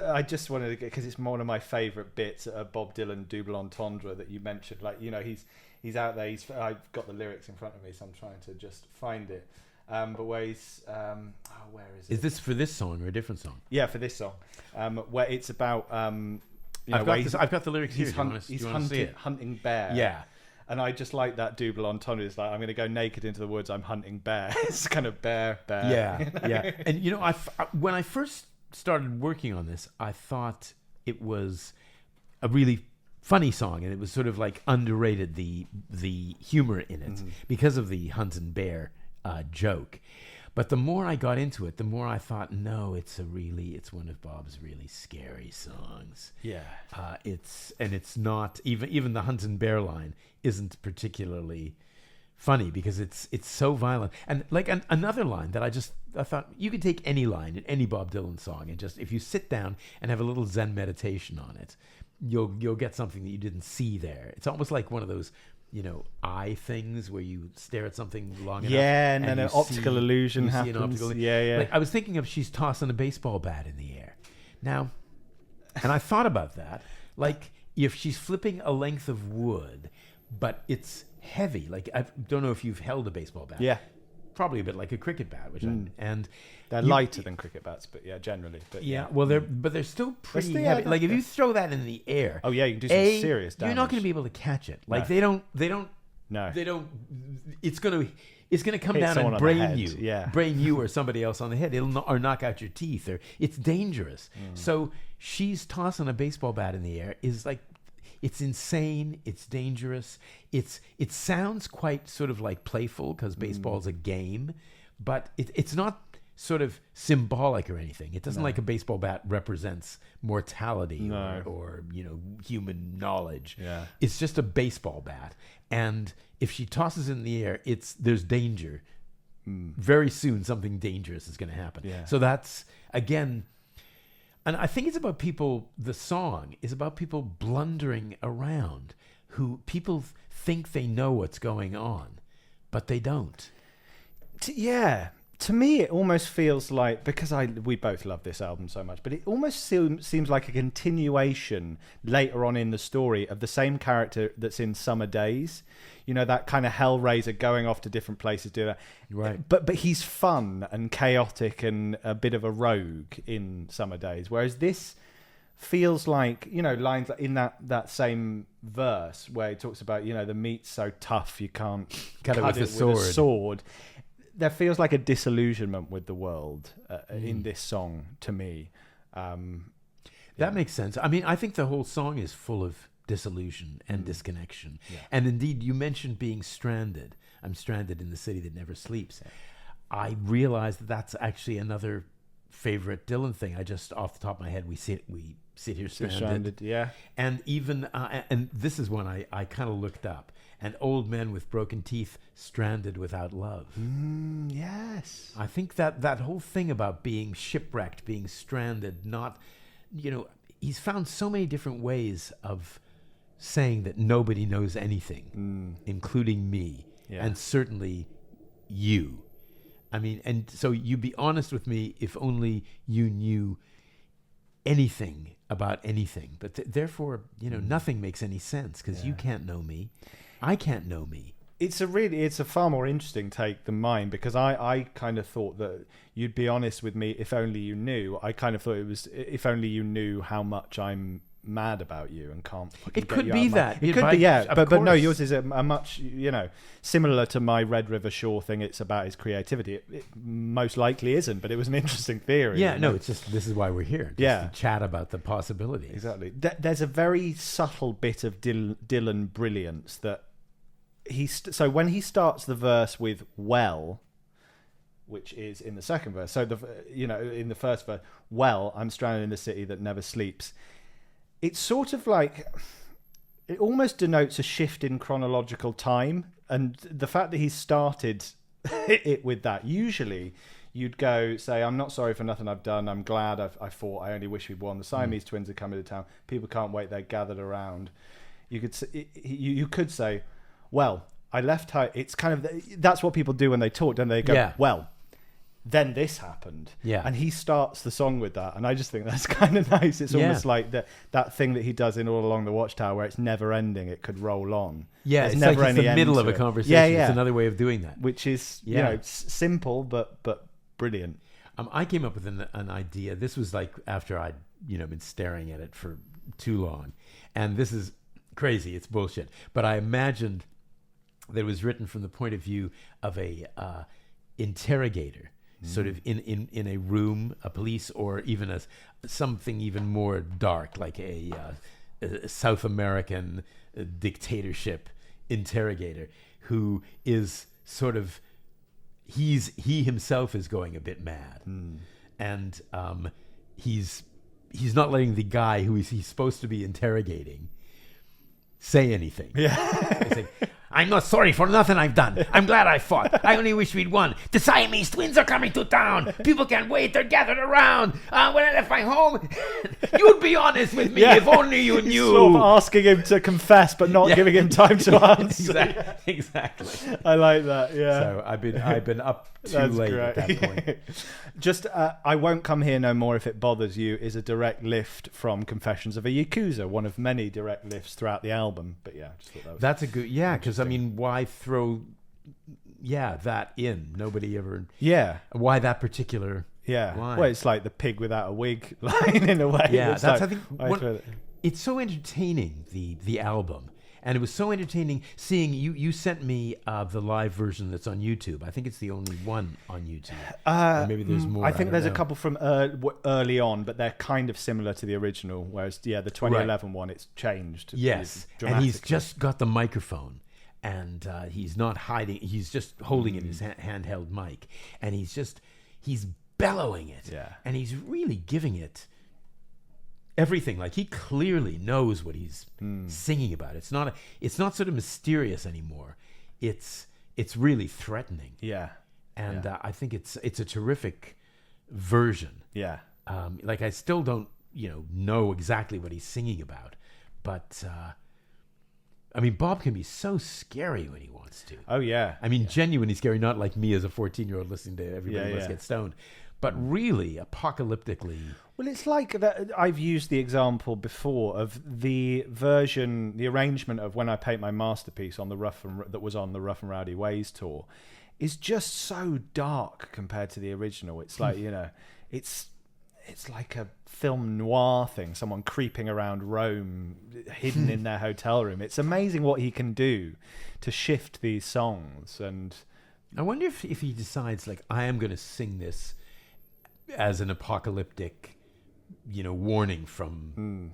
B: I just wanted to get, because it's one of my favourite bits, Bob Dylan double entendre that you mentioned. Like, he's out there. I've got the lyrics in front of me, so I'm trying to just find it. But where he's, where is it?
A: Is this for this song or a different song?
B: Yeah, for this song, where it's about,
A: I've got the lyrics here.
B: He's hunting bear.
A: Yeah.
B: And I just like that double entendre. It's like, I'm going to go naked into the woods. I'm hunting bear. It's kind of bear.
A: Yeah, yeah. And when I first started working on this, I thought it was a really funny song, and it was sort of like underrated, the humor in it because of the hunt and bear joke. But the more I got into it, the more I thought, no, it's one of Bob's really scary songs.
B: Yeah.
A: It's not even the hunt and bear line isn't particularly funny because it's so violent. And like another line that I thought you could take any line in any Bob Dylan song and just, if you sit down and have a little Zen meditation on it, you'll get something that you didn't see there. It's almost like one of those, eye things where you stare at something long enough.
B: Yeah, and then an optical illusion happens. Yeah.
A: Like I was thinking of she's tossing a baseball bat in the air. Now, and I thought about that. Like if she's flipping a length of wood, but it's heavy. Like I don't know if you've held a baseball bat.
B: Yeah.
A: Probably a bit like a cricket bat, and
B: they're lighter than cricket bats, but generally. But
A: well, they're still pretty heavy. Like if you throw that in the air,
B: you can do some serious damage.
A: You're not going to be able to catch it. Like
B: No.
A: they don't. It's gonna come
B: Hit
A: down and
B: someone on the
A: brain
B: head,
A: you, brain you or somebody else on the head. Or knock out your teeth, or it's dangerous. So she's tossing a baseball bat in the air is like. It's insane. It's dangerous. It sounds quite sort of like playful because baseball's a game, but it's not sort of symbolic or anything. It doesn't like a baseball bat represents mortality or human knowledge.
B: Yeah.
A: It's just a baseball bat, and if she tosses it in the air, there's danger. Very soon, something dangerous is going to happen.
B: Yeah.
A: So that's again. And I think it's about the song is about people blundering around who people think they know what's going on, but they don't. To me, it almost feels like, because we both love this album so much, but it almost seems like a continuation later on in the story of the same character that's in Summer Days. That kind of Hellraiser going off to different places, do that. Right.
B: But he's fun and chaotic and a bit of a rogue in Summer Days, whereas this feels like, lines in that same verse where he talks about, the meat's so tough you can't cut it with a sword. There feels like a disillusionment with the world in this song to me.
A: That makes sense. I mean, I think the whole song is full of disillusion and disconnection. Yeah. And indeed, you mentioned being stranded. I'm stranded in the city that never sleeps. I realized that that's actually another favorite Dylan thing. I just, off the top of my head, we sit here stranded.
B: Yeah.
A: And even, and this is one I kind of looked up. And old men with broken teeth stranded without love.
B: Yes.
A: I think that whole thing about being shipwrecked, being stranded, not, he's found so many different ways of saying that nobody knows anything, including me, and certainly you. I mean, and so you be honest with me if only you knew anything about anything. But therefore, nothing makes any sense because you can't know me. I can't know me.
B: It's a far more interesting take than mine, because I kind of thought that you'd be honest with me if only you knew. I kind of thought it was if only you knew how much I'm mad about you and can't.
A: It could be that.
B: It could be, yeah. But no, yours is a much, similar to my Red River Shore thing. It's about his creativity. It most likely isn't, but it was an interesting theory.
A: Yeah, no, it's just, this is why we're here. Just to chat about the possibilities.
B: Exactly. There's a very subtle bit of Dylan brilliance that so when he starts the verse with "well," which is in the second verse. So in the first verse, "Well, I'm stranded in the city that never sleeps." It's sort of like, it almost denotes a shift in chronological time, and the fact that he started it with that. Usually, you'd go say, "I'm not sorry for nothing I've done. I'm glad I fought. I only wish we'd won. The Siamese twins are coming to town. People can't wait. They're gathered around." You could say, "Well, I left her." It's kind of, that's what people do when they talk, don't they? Go, "Well, then this happened."
A: Yeah.
B: And he starts the song with that, and I just think that's kind of nice. It's almost like that thing that he does in All Along the Watchtower, where it's never ending. It could roll on.
A: Yeah,
B: There's
A: it's
B: never
A: like it's
B: any
A: the
B: end
A: middle
B: to
A: of a
B: it.
A: conversation.
B: Yeah.
A: It's another way of doing that.
B: Which is, simple, but brilliant.
A: I came up with an idea. This was like after I'd been staring at it for too long, and this is crazy. It's bullshit. But I imagined that it was written from the point of view of a interrogator, sort of in a room, a police, or even something even more dark, like a South American dictatorship interrogator, who is sort of, he himself is going a bit mad, and he's not letting the guy who he's supposed to be interrogating say anything. Yeah. He's like, "I'm not sorry for nothing I've done. I'm glad I fought. I only wish we'd won. The Siamese twins are coming to town. People can't wait. They're gathered around. When I left my home, you'd be honest with me if only you knew."
B: Sort of asking him to confess, but not giving him time to answer.
A: Exactly.
B: I like that. Yeah.
A: So I've been up too late at that point.
B: Just "I Won't Come Here No More If It Bothers You" is a direct lift from "Confessions of a Yakuza," one of many direct lifts throughout the album. But yeah, I just thought that was,
A: that's a good, because I mean, why throw that in? Nobody ever.
B: Yeah.
A: Why that particular line?
B: Well, it's like the pig without a wig line in a way.
A: Yeah,
B: it's
A: that's,
B: like,
A: I think it's so entertaining, the album. And it was so entertaining seeing you sent me the live version that's on YouTube. I think it's the only one on YouTube. Or maybe there's more.
B: I think there's
A: a
B: couple from early on, but they're kind of similar to the original. Whereas, the 2011 one, it's changed.
A: Yes, and he's just got the microphone, and he's not hiding. He's just holding it in his handheld mic, and he's bellowing it.
B: Yeah,
A: and he's really giving it everything. Like, he clearly knows what he's singing about. It's not sort of mysterious anymore. It's really threatening.
B: Yeah,
A: and I think it's a terrific version.
B: Yeah,
A: like, I still don't know exactly what he's singing about, but I mean, Bob can be so scary when he wants to.
B: Oh yeah,
A: I mean, genuinely scary. Not like me as a 14-year-old listening to Everybody Must Get Stoned, but really apocalyptically.
B: Well, it's like that. I've used the example before of the arrangement of When I Paint My Masterpiece on that was on the Rough and Rowdy Ways tour, is just so dark compared to the original. It's like it's like a film noir thing. Someone creeping around Rome, hidden in their hotel room. It's amazing what he can do to shift these songs. And
A: I wonder if he decides, like, I am going to sing this as an apocalyptic warning from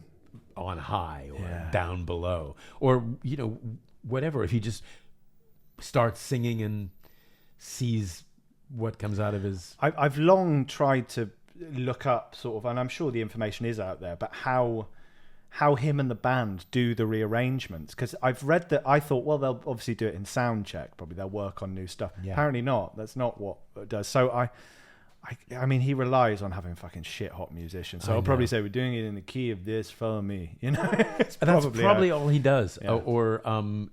A: on high or down below, or whatever. If he just starts singing and sees what comes out of his.
B: I've long tried to look up sort of, and I'm sure the information is out there, but how him and the band do the rearrangements, because I've read that. I thought, well, they'll obviously do it in sound check, probably they'll work on new stuff.
A: Yeah.
B: Apparently not. That's not what it does. So I mean, he relies on having fucking shit hot musicians. So I'll probably say, we're doing it in the key of this, follow me. You know,
A: That's probably all he does.
B: Yeah.
A: Or on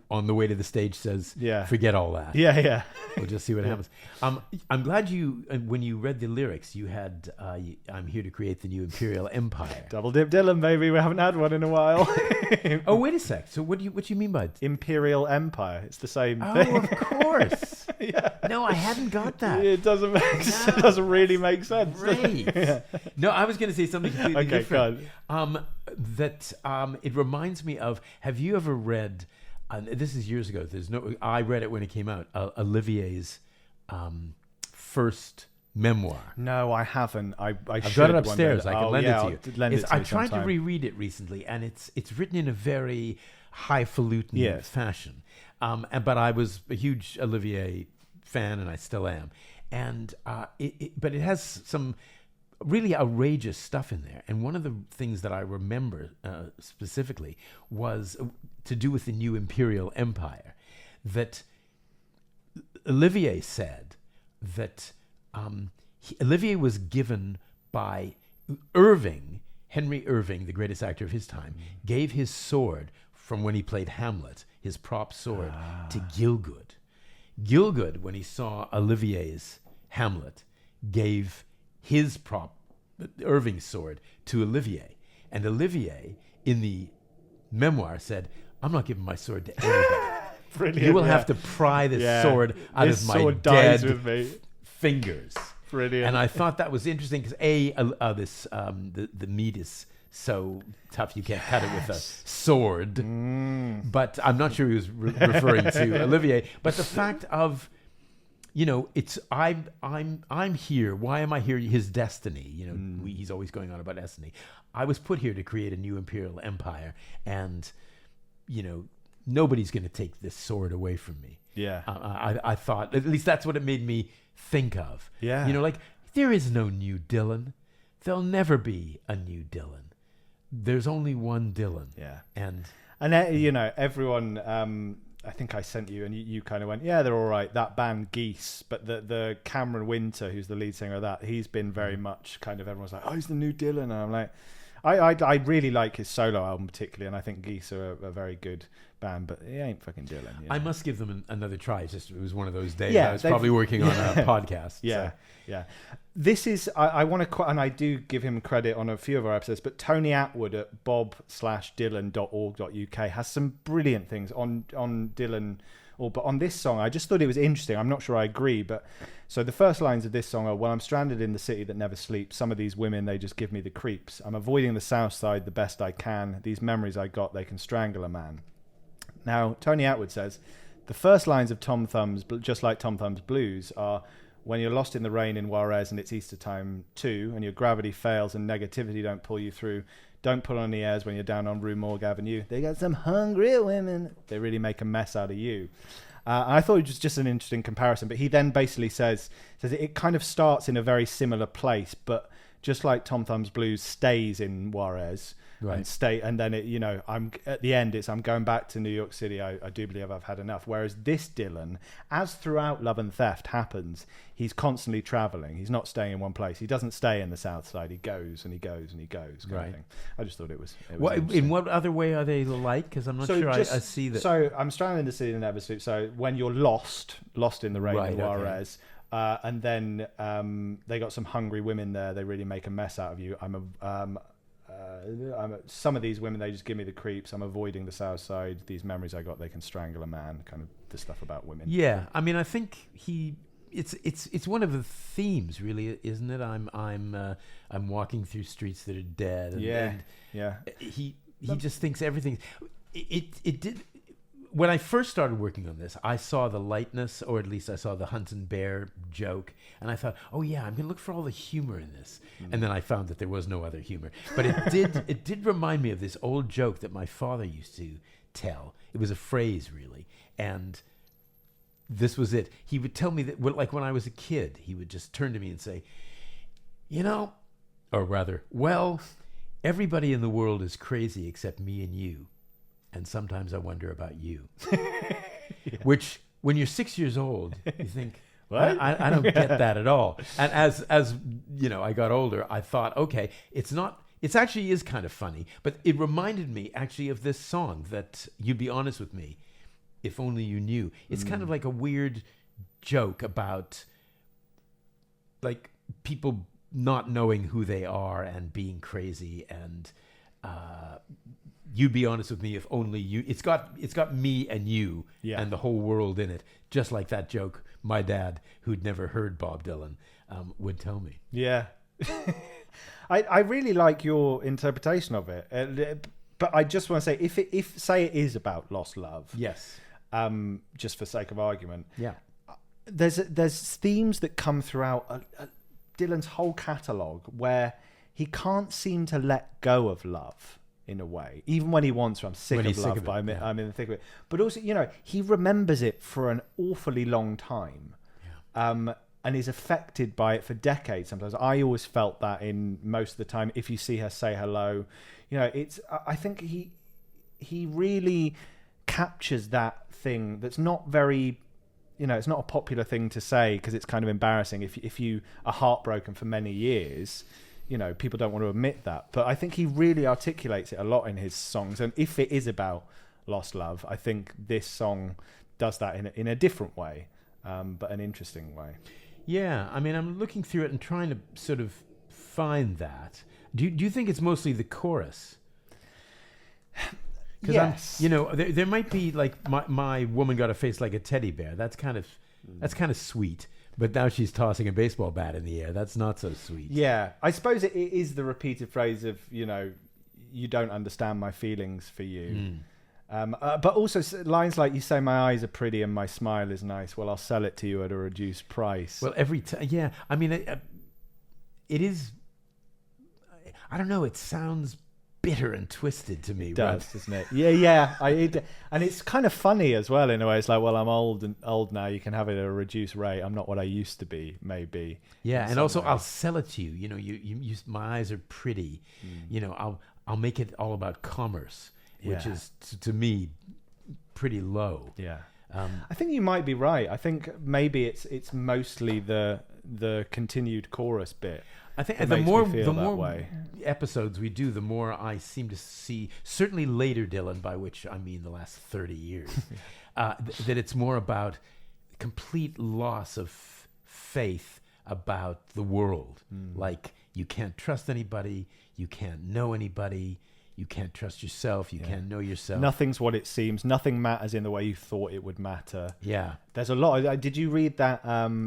A: the way to the stage says, forget all that.
B: Yeah.
A: We'll just see what happens. I'm glad when you read the lyrics, you had, I'm here to create the new imperial empire.
B: Double dip Dylan, baby. We haven't had one in a while.
A: Oh, wait a sec. So what do you mean by
B: imperial empire? It's the same thing.
A: Oh, of course.
B: Yeah.
A: No, I hadn't got that.
B: It doesn't make sense. It doesn't really make sense.
A: Right.
B: Yeah.
A: No, I was going to say something completely different.
B: God.
A: It reminds me of. Have you ever read? This is years ago. I read it when it came out. Olivier's first memoir.
B: No, I haven't. I've
A: got it upstairs. I can lend it to you.
B: Lend it to
A: I
B: me
A: tried to
B: sometime.
A: reread it recently, and it's written in a very highfalutin fashion. But I was a huge Olivier fan, and I still am. And but it has some really outrageous stuff in there. And one of the things that I remember specifically was to do with the new imperial empire. That Olivier said that Olivier was given by Henry Irving, the greatest actor of his time, gave his sword from when he played Hamlet, his prop sword, to Gielgud. Gielgud, when he saw Olivier's Hamlet, gave his prop, Irving's sword, to Olivier. And Olivier, in the memoir, said, I'm not giving my sword to anybody.
B: Brilliant,
A: You will have to pry this sword out
B: this
A: of my
B: sword dies
A: dead
B: with me.
A: fingers.
B: Brilliant.
A: And I thought that was interesting because the meat is so tough you can't cut it with a sword. But I'm not sure he was referring to Olivier. But the fact of, it's I'm here. Why am I here? His destiny. He's always going on about destiny. I was put here to create a new imperial empire, and nobody's going to take this sword away from me.
B: Yeah.
A: I thought, at least that's what it made me think of.
B: Yeah.
A: There is no new Dylan. There'll never be a new Dylan. There's only one Dylan.
B: Yeah.
A: And
B: everyone, I think I sent you, and you kind of went, yeah, they're all right. That band Guise, but the Cameron Winter, who's the lead singer of that, he's been very much kind of, everyone's like, oh, he's the new Dylan. And I'm like, I really like his solo album particularly, and I think Guise are a very good band, but he ain't fucking Dylan.
A: I must give them another try. It was one of those days.
B: Yeah,
A: I was probably working on a podcast.
B: Yeah,
A: so.
B: yeah. This is, I want to, and I do give him credit on a few of our episodes, but Tony Atwood at bob/dylan.org.uk has some brilliant things on Dylan. But on this song, I just thought it was interesting. I'm not sure I agree, but so the first lines of this song are, well, I'm stranded in the city that never sleeps. Some of these women, they just give me the creeps. I'm avoiding the south side the best I can. These memories I got, they can strangle a man. Now, Tony Atwood says, the first lines of Tom Thumb's, just like Tom Thumb's Blues, are, when you're lost in the rain in Juarez and it's Easter time too, and your gravity fails and negativity don't pull you through, don't put on the airs when you're down on Rue Morgue Avenue. They got some hungry women. They really make a mess out of you. And I thought it was just an interesting comparison. But he then basically says it kind of starts in a very similar place, but just like Tom Thumb's Blues stays in Juarez.
A: Right.
B: And then it, I'm at the end. I'm going back to New York City. I do believe I've had enough. Whereas this Dylan, as throughout Love and Theft happens, he's constantly traveling. He's not staying in one place. He doesn't stay in the South Side. He goes and he goes and he goes. Kind of thing. I just thought it was
A: in what other way are they alike? Because I'm not sure I see that.
B: So I'm stranded in the city that never sleeps. So when you're lost in the rain in Juarez. Okay. And then they got some hungry women there. They really make a mess out of you. Some of these women, they just give me the creeps. I'm avoiding the South Side. These memories I got, they can strangle a man. Kind of the stuff about women.
A: Yeah, I mean, I think it's one of the themes, really, isn't it? I'm walking through streets that are dead. And he just thinks everything. It did. When I first started working on this, I saw the lightness, or at least I saw the hunt and bear joke, and I thought, oh yeah, I'm going to look for all the humor in this. And then I found that there was no other humor. But it did remind me of this old joke that my father used to tell. It was a phrase, really. And this was it. He would tell me that, well, like when I was a kid, he would just turn to me and say, you know, or rather, well, everybody in the world is crazy except me and you. And sometimes I wonder about you.
B: Yeah.
A: Which, when you're 6 years old, you think,
B: What?
A: I don't get that at all. And as you know, I got older, I thought, okay, it actually is kind of funny, but it reminded me actually of this song that You'd Be Honest With Me, If Only You Knew. It's kind of like a weird joke about like people not knowing who they are and being crazy, and you'd be honest with me if only you. It's got me and you and the whole world in it, just like that joke my dad, who'd never heard Bob Dylan, would tell me.
B: Yeah. I really like your interpretation of it, but I just want to say, if say it is about lost love,
A: Yes.
B: just for sake of argument,
A: Yeah.
B: there's themes that come throughout Dylan's whole catalogue where he can't seem to let go of love in a way, even when he wants to. I'm sick of love, but I'm in the thick of it. But also, you know, he remembers it for an awfully long time. Yeah. And is affected by it for decades. Sometimes I always felt that in most of the time. If you see her say hello, you know, I think he really captures that thing that's not very, you know, it's not a popular thing to say because it's kind of embarrassing. If you are heartbroken for many years, you know, people don't want to admit that. But I think he really articulates it a lot in his songs. And if it is about lost love, I think this song does that in a different way, but an interesting way.
A: Yeah, I mean, I'm looking through it and trying to sort of find that. Do you think it's mostly the chorus?
B: Yes.
A: You know, there might be like my woman got a face like a teddy bear. That's kind of sweet. But now she's tossing a baseball bat in the air. That's not so sweet.
B: Yeah, I suppose it is the repeated phrase of, you know, you don't understand my feelings for you. But also lines like, you say my eyes are pretty and my smile is nice. Well, I'll sell it to you at a reduced price.
A: Well, every time, yeah. I mean, it is. I don't know. It sounds bitter and twisted to me.
B: It does, doesn't it? Yeah. And it's kind of funny as well in a way. It's like, well, I'm old now. You can have it at a reduced rate. I'm not what I used to be, maybe.
A: Yeah, and also I'll sell it to you. You know, you my eyes are pretty. You know, I'll make it all about commerce, which is to me pretty low.
B: Yeah. I think you might be right. I think maybe it's mostly the continued chorus bit.
A: I think the more episodes we do, the more I seem to see, certainly later Dylan, by which I mean the last 30 years, that it's more about complete loss of faith about the world. Like, you can't trust anybody, you can't know anybody, you can't trust yourself, you can't know yourself.
B: Nothing's what it seems. Nothing matters in the way you thought it would matter.
A: Yeah.
B: There's a lot. Did you read that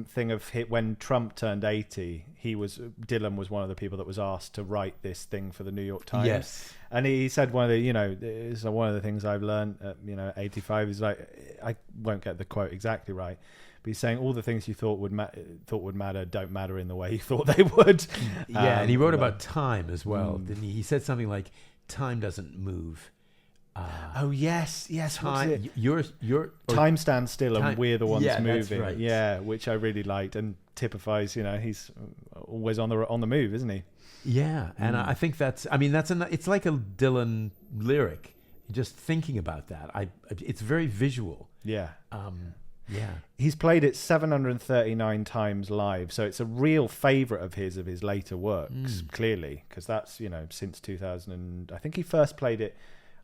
B: thing of when Trump turned 80? Dylan was one of the people that was asked to write this thing for the New York Times.
A: Yes.
B: And he said one of the things I've learned at 85 is, like, I won't get the quote exactly right, but he's saying all the things you thought would matter don't matter in the way you thought they would.
A: Yeah, and he wrote about time as well, didn't he? He said something like, time doesn't move.
B: Yes.
A: Time,
B: time stands still and we're the ones moving.
A: That's right.
B: Yeah, which I really liked and typifies. You know, he's always on the move, isn't he?
A: Yeah, and I think it's like a Dylan lyric. Just thinking about that, it's very visual.
B: Yeah.
A: Yeah.
B: He's played it 739 times live, so it's a real favourite of his later works, clearly, because that's, you know, since 2000. I think he first played it,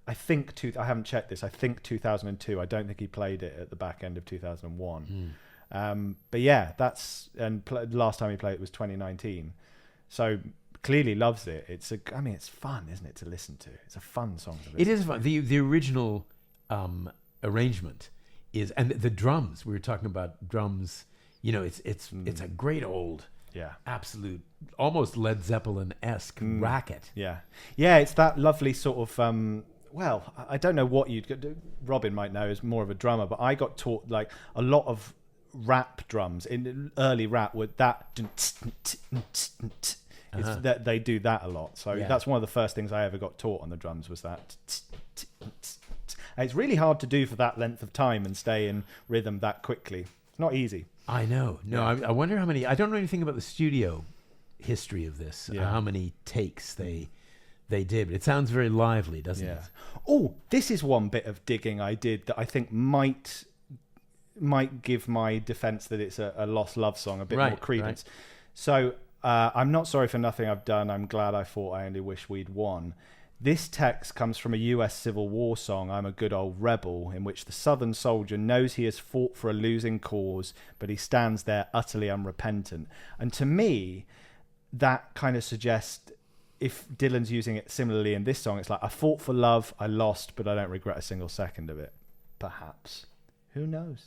B: I haven't checked this, I think 2002. I don't think he played it at the back end of 2001. But yeah, last time he played it was 2019. So clearly loves it. It's fun, isn't it, to listen to? It's a fun song to listen to.
A: It is fun. The original arrangement and the drums, we were talking about drums, you know, it's a great old, absolute, almost Led Zeppelin-esque racket.
B: Yeah, it's that lovely sort of, well, I don't know what Robin might know, is more of a drummer, but I got taught, like, a lot of rap drums in early rap with that, that they do that a lot. So that's one of the first things I ever got taught on the drums was that. And it's really hard to do for that length of time and stay in rhythm that quickly. It's not easy.
A: I know. No, I wonder how many. I don't know anything about the studio history of this. How many takes they did. But it sounds very lively, doesn't it?
B: Oh, this is one bit of digging I did that I think might give my defense that it's a lost love song a bit more credence.
A: Right.
B: So I'm not sorry for nothing I've done. I'm glad I fought. I only wish we'd won. This text comes from a US Civil War song, I'm a Good Old Rebel, in which the Southern soldier knows he has fought for a losing cause, but he stands there utterly unrepentant. And to me, that kind of suggests, if Dylan's using it similarly in this song, it's like, I fought for love, I lost, but I don't regret a single second of it. Perhaps. Who knows?